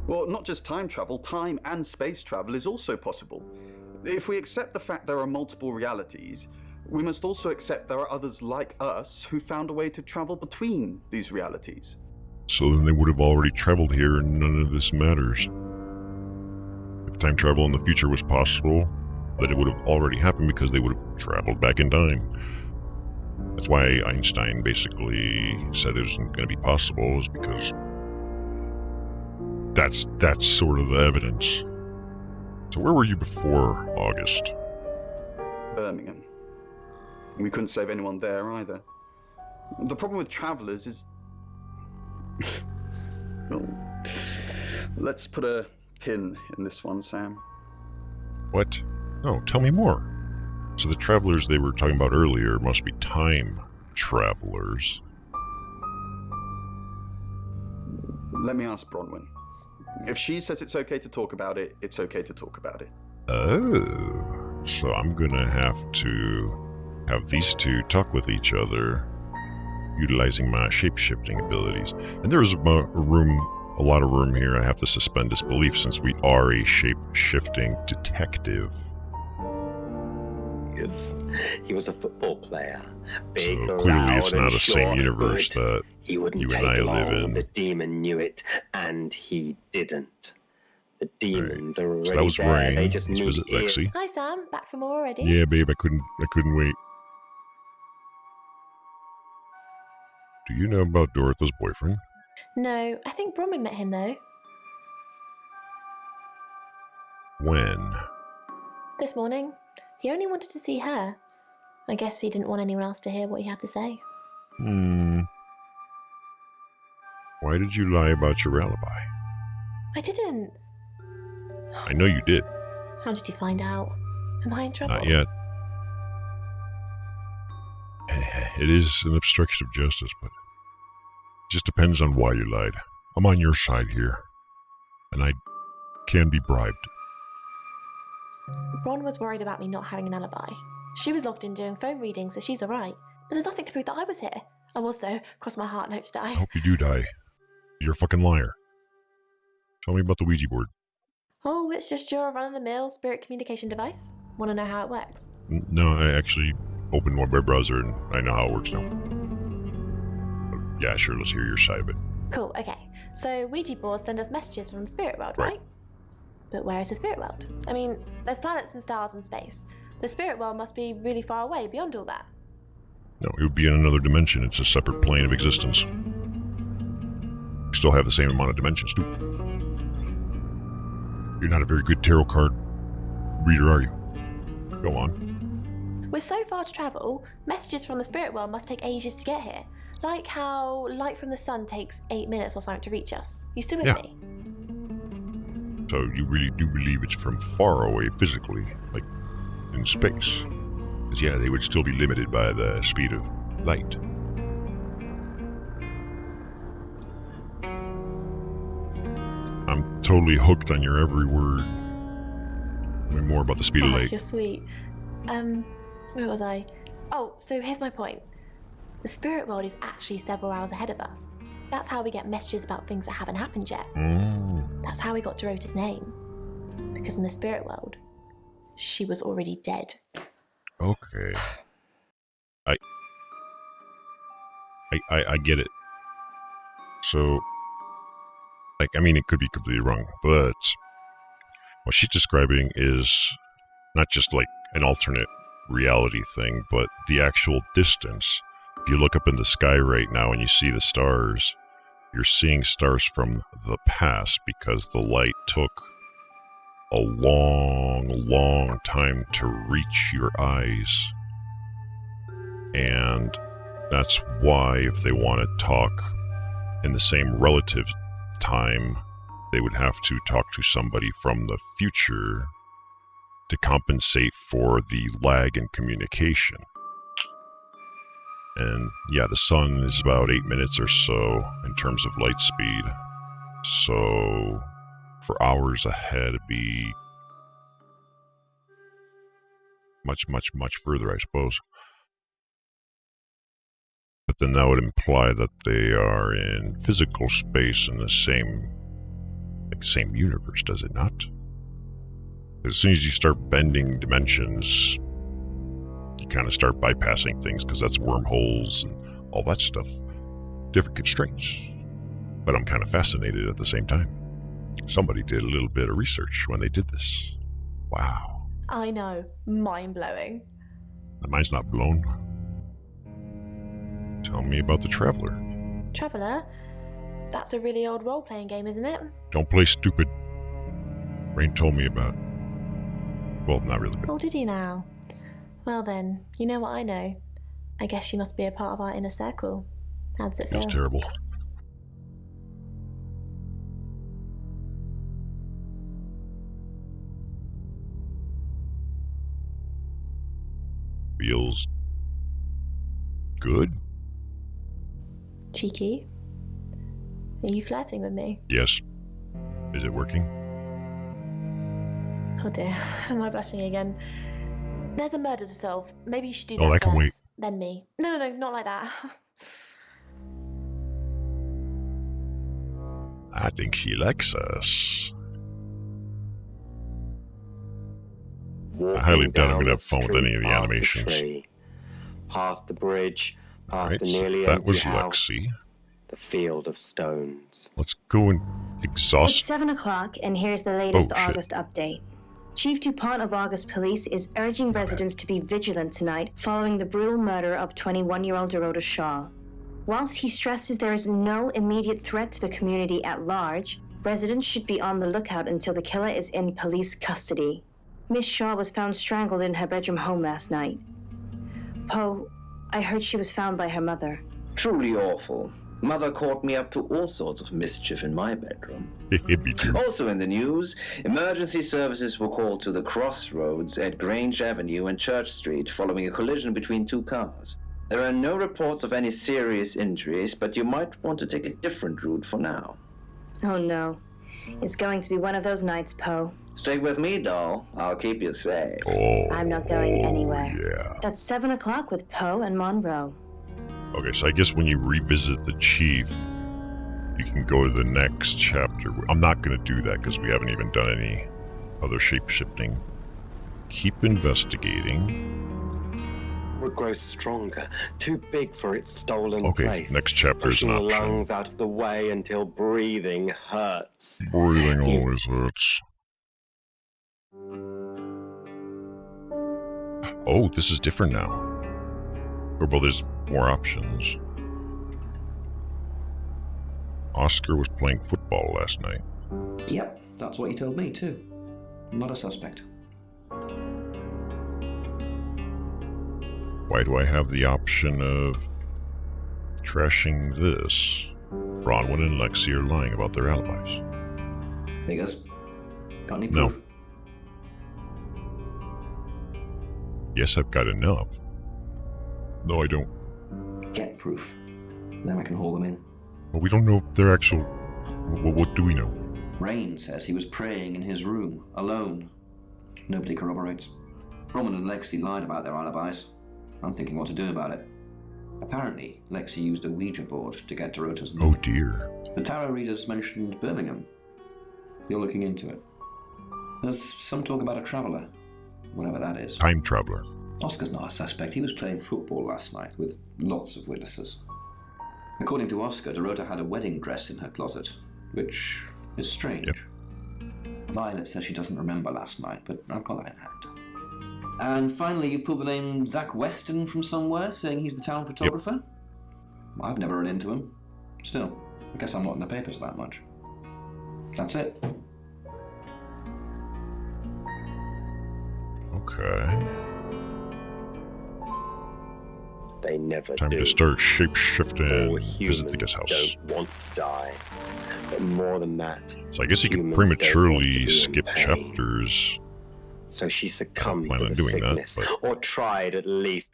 Well, not just time travel, time and space travel is also possible. If we accept the fact there are multiple realities, we must also accept there are others like us who found a way to travel between these realities. So then they would have already traveled here and none of this matters. If time travel in the future was possible, then it would have already happened because they would have traveled back in time. That's why Einstein basically said it wasn't going to be possible, is because that's sort of the evidence. So where were you before August? Birmingham. We couldn't save anyone there either. The problem with travelers is... Well, let's put a pin in this one, Sam. What? No, tell me more. So the travelers they were talking about earlier must be time travelers. Let me ask Bronwyn. If she says it's okay to talk about it, it's okay to talk about it. Oh, so I'm gonna have to have these two talk with each other, utilizing my shape-shifting abilities. And there is a lot of room here. I have to suspend disbelief since we are a shape-shifting detective. Yes, he was a football player. Big, So clearly it's loud, not and the same short, universe but that he wouldn't you take and I long. live in. The demon knew it, and he didn't. The demons are already So that was there. Rain. They just Let's need visit ears. Lexi. Hi, Sam. Back from war already? Yeah, babe, I couldn't wait. Do you know about Dorotha's boyfriend? No, I think Bronwyn met him, though. When? This morning. He only wanted to see her. I guess he didn't want anyone else to hear what he had to say. Why did you lie about your alibi? I didn't. I know you did. How did you find out? Am I in trouble? Not yet. It is an obstruction of justice, but it just depends on why you lied. I'm on your side here, and I can be bribed. Bron was worried about me not having an alibi. She was logged in doing phone readings, so she's alright. But there's nothing to prove that I was here. I was, though. Cross my heart and hope to die. I hope you do die. You're a fucking liar. Tell me about the Ouija board. Oh, it's just your run-of-the-mill spirit communication device. Want to know how it works? No, I actually opened my web browser and I know how it works now. But yeah, sure, let's hear your side of it. Cool, okay. So Ouija boards send us messages from the spirit world, right? But where is the spirit world? I mean, there's planets and stars in space. The spirit world must be really far away beyond all that. No, it would be in another dimension. It's a separate plane of existence. You still have the same amount of dimensions, too. You're not a very good tarot card reader, are you? Go on. We're so far to travel, messages from the spirit world must take ages to get here. Like how light from the sun takes 8 minutes or something to reach us. You still with me? So you really do believe it's from far away physically, like in space? Because yeah, they would still be limited by the speed of light. I'm totally hooked on your every word. Tell me more about the speed of light. You're sweet. Where was I? Oh, so here's my point. The spirit world is actually several hours ahead of us. That's how we get messages about things that haven't happened yet. That's how we got Dorota's name. Because in the spirit world, she was already dead. Okay. I get it. So, like, I mean, it could be completely wrong, but what she's describing is not just like an alternate reality thing, but the actual distance. If you look up in the sky right now and you see the stars, you're seeing stars from the past because the light took a long, long time to reach your eyes. And That's why, if they want to talk in the same relative time, they would have to talk to somebody from the future to compensate for the lag in communication. And yeah, the sun is about 8 minutes or so in terms of light speed. So for hours ahead, it'd be much, much, much further, I suppose. But then that would imply that they are in physical space in the same universe, does it not? As soon as you start bending dimensions, you kind of start bypassing things because that's wormholes and all that stuff. Different constraints. But I'm kind of fascinated at the same time. Somebody did a little bit of research when they did this. Wow. I know. Mind-blowing. Mine's not blown. Tell me about the Traveler. Traveller? That's a really old role-playing game, isn't it? Don't play stupid. Rain told me about it. Well, not really. Oh, did he now? Well then, you know what I know. I guess you must be a part of our inner circle. How does it feel? Feels terrible. Feels good? Cheeky? Are you flirting with me? Yes. Is it working? Oh dear, am I blushing again? There's a murder to solve. Maybe you should do Oh, that I can first, wait. then me. No, not like that. I think she likes us. I highly doubt I'm going to have fun with any of the animations. Past the bridge, past Right, the so nearly that empty was house, Lexi. the field of stones. Let's go and It's exhaust. 7 o'clock, and here's the latest Oh, shit. August update. Chief DuPont of August Police is urging residents to be vigilant tonight following the brutal murder of 21-year-old Dorota Shaw. Whilst he stresses there is no immediate threat to the community at large, residents should be on the lookout until the killer is in police custody. Miss Shaw was found strangled in her bedroom home last night. Poe, I heard she was found by her mother. Truly awful. Mother caught me up to all sorts of mischief in my bedroom. Me too. Also in the news, emergency services were called to the crossroads at Grange Avenue and Church Street following a collision between two cars. There are no reports of any serious injuries, but you might want to take a different route for now. Oh no. It's going to be one of those nights, Poe. Stick with me, doll. I'll keep you safe. Oh, I'm not going anywhere. yeah. That's 7 o'clock with Poe and Monroe. Okay, so I guess when you revisit the chief, you can go to the next chapter. I'm not going to do that because we haven't even done any other shape-shifting. Keep investigating. Would grow stronger, too big for its stolen Okay, place. next chapter is an Pushing option. lungs out of the way until breathing hurts. Breathing always hurts. Oh, this is different now. Or, well, there's more options. Oscar was playing football last night. Yep, that's what he told me too. Not a suspect. Why do I have the option of trashing this? Bronwyn and Lexi are lying about their alibis. Figures. Got any No. proof? Yes, I've got enough. No, I don't. Get proof. Then I can haul them in. Well, we don't know if they're actual... What do we know? Rain says he was praying in his room, alone. Nobody corroborates. Roman and Lexi lied about their alibis. I'm thinking what to do about it. Apparently, Lexi used a Ouija board to get Dorota's Oh name. dear. The tarot readers mentioned Birmingham. You're looking into it. There's some talk about a traveller, whatever that is. Time traveler. Oscar's not a suspect. He was playing football last night with lots of witnesses. According to Oscar, Dorota had a wedding dress in her closet, which is strange. Yep. Violet says she doesn't remember last night, but I've got that in hand. And finally, you pulled the name Zach Weston from somewhere, saying he's the town photographer? I've never run into him. Still, I guess I'm not in the papers that much. That's it. Okay. They never Time do. to start All shape-shifting. humans Visit the guest house. don't want to die. But more than that, So I guess you could humans don't want to prematurely be in skip pain. chapters. So she succumbed plan to on the doing that, sickness, but- or tried at least.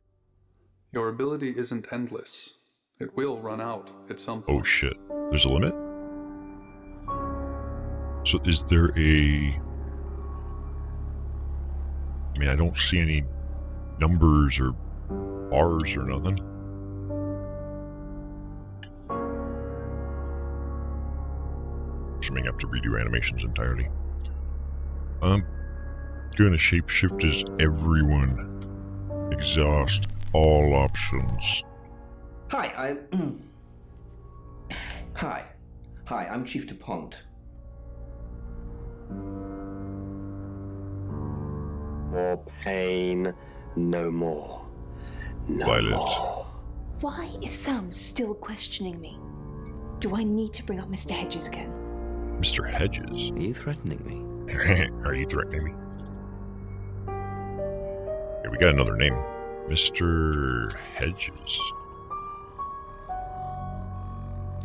Your ability isn't endless. It will run out at some point. Oh shit. There's a limit? So is there a... I mean, I don't see any numbers or bars or nothing. Assuming I have to redo animations entirely. I'm gonna shapeshift as everyone. Exhaust all options. Hi, Hi. Hi, I'm Chief DuPont. More pain, no more. No Violet. more. Why is Sam still questioning me? Do I need to bring up Mr. Hedges again? Mr. Hedges? Are you threatening me? Are you threatening me? Here, we got another name. Mr. Hedges.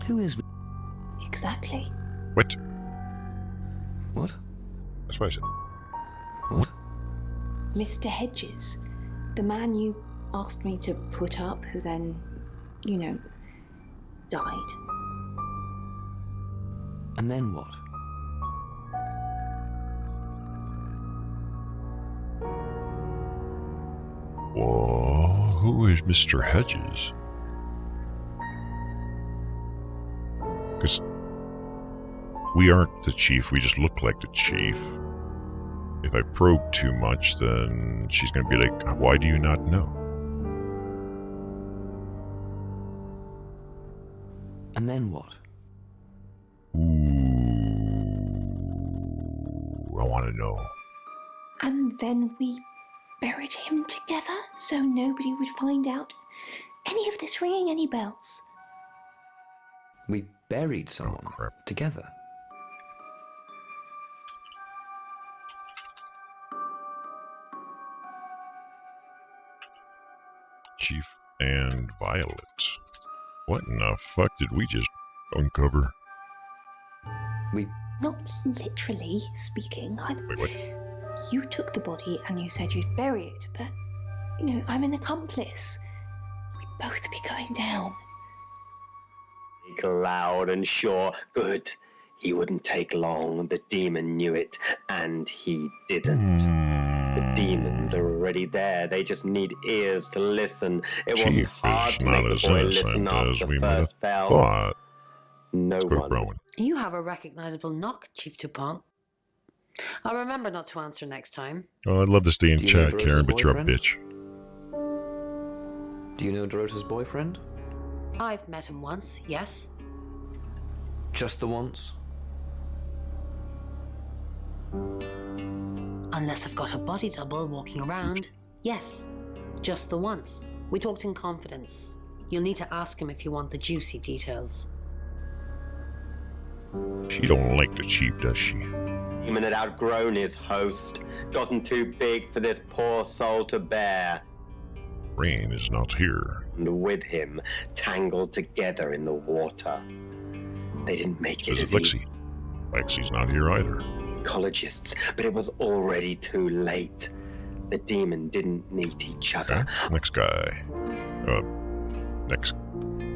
Who is... Exactly. What? What? That's what I said. What? Mr. Hedges, the man you asked me to put up, who then, you know, died. And then what? Whoa, who is Mr. Hedges? Because we aren't the chief, we just look like the chief. If I probe too much, then she's going to be like, why do you not know? And then what? Ooh, I want to know. And then we buried him together so nobody would find out any of this ringing any bells. We buried someone crap. together. Chief and Violet. What in the fuck did we just uncover? We... Not literally speaking. Wait, what? You took the body and you said you'd bury it, but, you know, I'm an accomplice. We'd both be going down. Speak loud and sure. Good. He wouldn't take long. The demon knew it, and he didn't. The demons are already there. They just need ears to listen. It wasn't Chief hard is to not make as the boy innocent listen as after we the might have first bell. thought. No Let's go, one. Rowan. You have a recognizable knock, Chief DuPont. I'll remember not to answer next time. Oh, I'd love to stay in Do you know chat, Dorota's Karen, but you're a boyfriend? bitch. Do you know Dorota's boyfriend? I've met him once, yes. Just the once? Unless I've got a body double walking around. Yes, just the once. We talked in confidence. You'll need to ask him if you want the juicy details. She don't like the chief, does she? Demon had outgrown his host, gotten too big for this poor soul to bear. Rain is not here. And with him, tangled together in the water. They didn't make it Is as it Lexi? Lexi's not here either. ecologists, but it was already too late. The demon didn't need each other. Okay, next guy. Next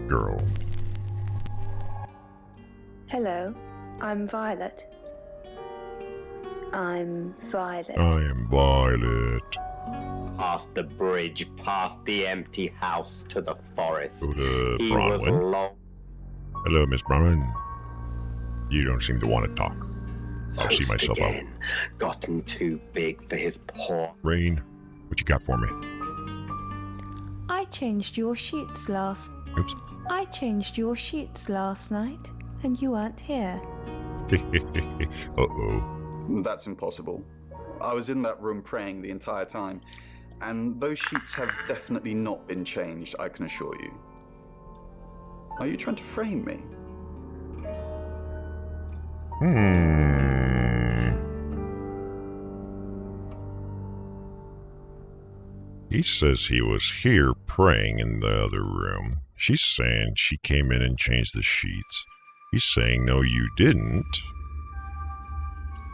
girl. Hello, I'm Violet. I'm Violet. I am Violet. Past the bridge, past the empty house to the forest. Go to He was Bronwyn. long. Hello, Miss Bronwyn. You don't seem to want to talk. I'll see myself out. Again, gotten too big for his poor. Rain, what you got for me? I changed your sheets last. Oops. I changed your sheets last night, and you weren't here. Uh-oh. That's impossible. I was in that room praying the entire time, and those sheets have definitely not been changed, I can assure you. Are you trying to frame me? He says he was here praying in the other room. She's saying she came in and changed the sheets. He's saying, no, you didn't.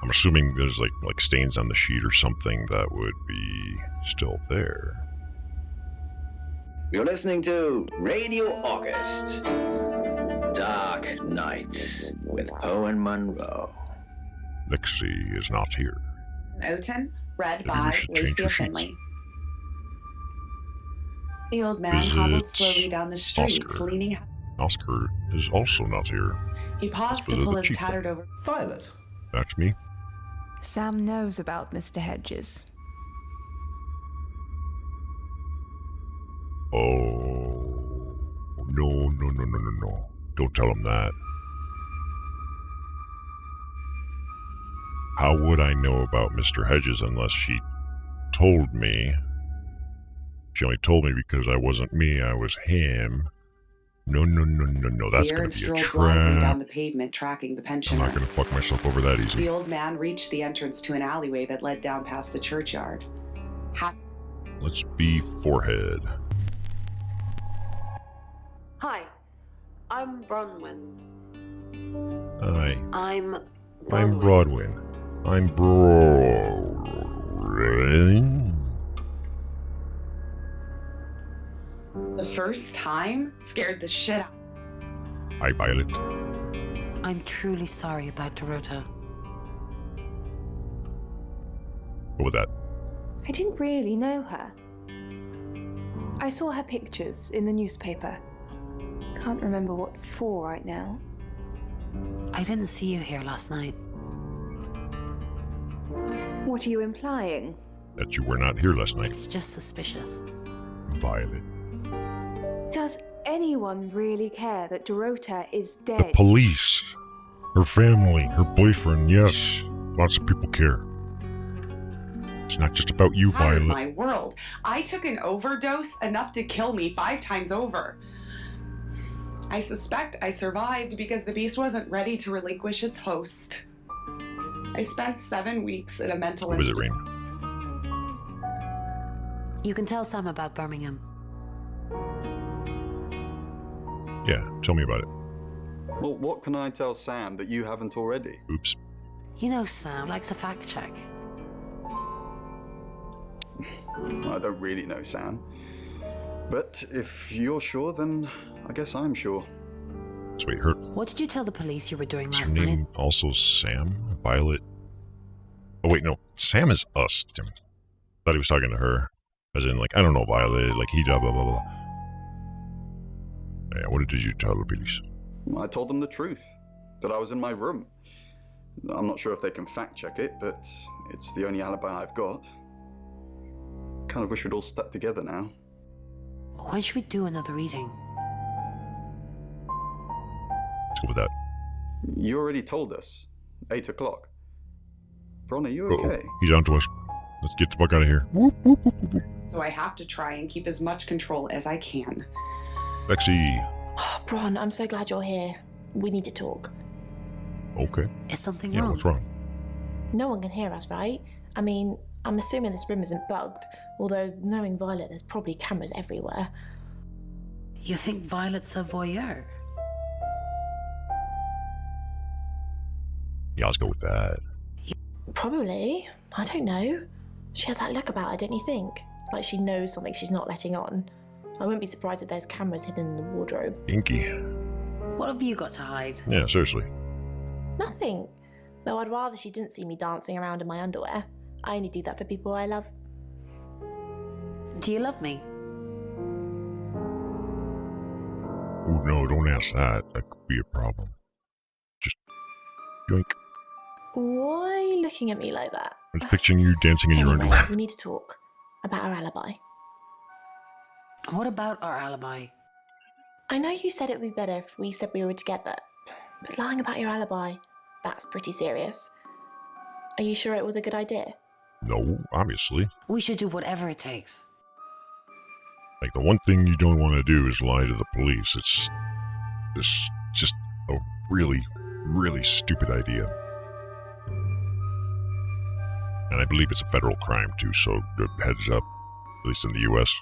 I'm assuming there's like stains on the sheet or something that would be still there. You're listening to Radio August. Dark Nights with Poe and Monroe. Lexi is not here. Oten, read Maybe by we should change Lacey your sheets. Finley. The old man Is hobbled it slowly down the street, Oscar? leaning. Oscar is also not here. He paused But to pull the his chief tattered over. Violet. That's me. Sam knows about Mr. Hedges. Oh, no. Don't tell him that. How would I know about Mr. Hedges unless she told me? She only told me because I wasn't me, I was him. No. That's going to be a strolled blindly down trap. the pavement, tracking the I'm pensioner. not going to fuck myself over that easy. The old man reached the entrance to an alleyway that led down past the churchyard. Let's be forehead. Hi, I'm Bronwyn. Hi. I'm I'm Broadwin. I'm Broadwin. The first time scared the shit out. Hi, Violet. I'm truly sorry about Dorota. Go with that. I didn't really know her. I saw her pictures in the newspaper. Can't remember what for right now. I didn't see you here last night. What are you implying? That you were not here last night, It's just suspicious. Violet. Does anyone really care that Dorota is The dead? police, her family, her boyfriend, yes. Lots of people care. It's not just about you, Shattered Violet. my world. I took an overdose enough to kill me 5 times over. I suspect I survived because the beast wasn't ready to relinquish its host. I spent 7 weeks in a mental Who was it, Rain? You can tell Sam about Birmingham. Yeah, tell me about it. Well, what can I tell Sam that you haven't already? Oops. You know Sam likes a fact check. I don't really know Sam. But if you're sure, then I guess I'm sure. So wait, her What did you tell the police you were doing is her last night? name also Sam? Violet? Oh wait, no. Sam is us, Tim. Thought he was talking to her. As in, like, I don't know, Violet, like he blah blah blah. Yeah, what did you tell the police? I told them the truth, that I was in my room. I'm not sure if they can fact check it, but it's the only alibi I've got. Kind of wish we'd all stuck together now. When should we do another reading? Let's go with that. You already told us. 8 o'clock. Bron, are you Uh-oh. okay? He's on to us. Let's get the fuck out of here. Whoop, whoop, whoop, whoop, whoop. So I have to try and keep as much control as I can. Lexi. Oh, Bron, I'm so glad you're here. We need to talk. Okay. Is something Yeah, wrong? what's wrong? No one can hear us, right? I mean, I'm assuming this room isn't bugged, although knowing Violet, there's probably cameras everywhere. You think Violet's a voyeur? Yeah, let's go with that. Probably. I don't know. She has that look about her, don't you think? Like she knows something she's not letting on. I wouldn't be surprised if there's cameras hidden in the wardrobe. Inky. What have you got to hide? Yeah, seriously. Nothing. Though I'd rather she didn't see me dancing around in my underwear. I only do that for people I love. Do you love me? Oh no, don't ask that. That could be a problem. Just yoink. Why are you looking at me like that? I was picturing you dancing in your Anyway, underwear. we need to talk about our alibi. What about our alibi? I know you said it would be better if we said we were together, but lying about your alibi, that's pretty serious. Are you sure it was a good idea? No, obviously. We should do whatever it takes. Like, the one thing you don't want to do is lie to the police. It's just a really, really stupid idea. And I believe it's a federal crime, too, so heads up. least in the US.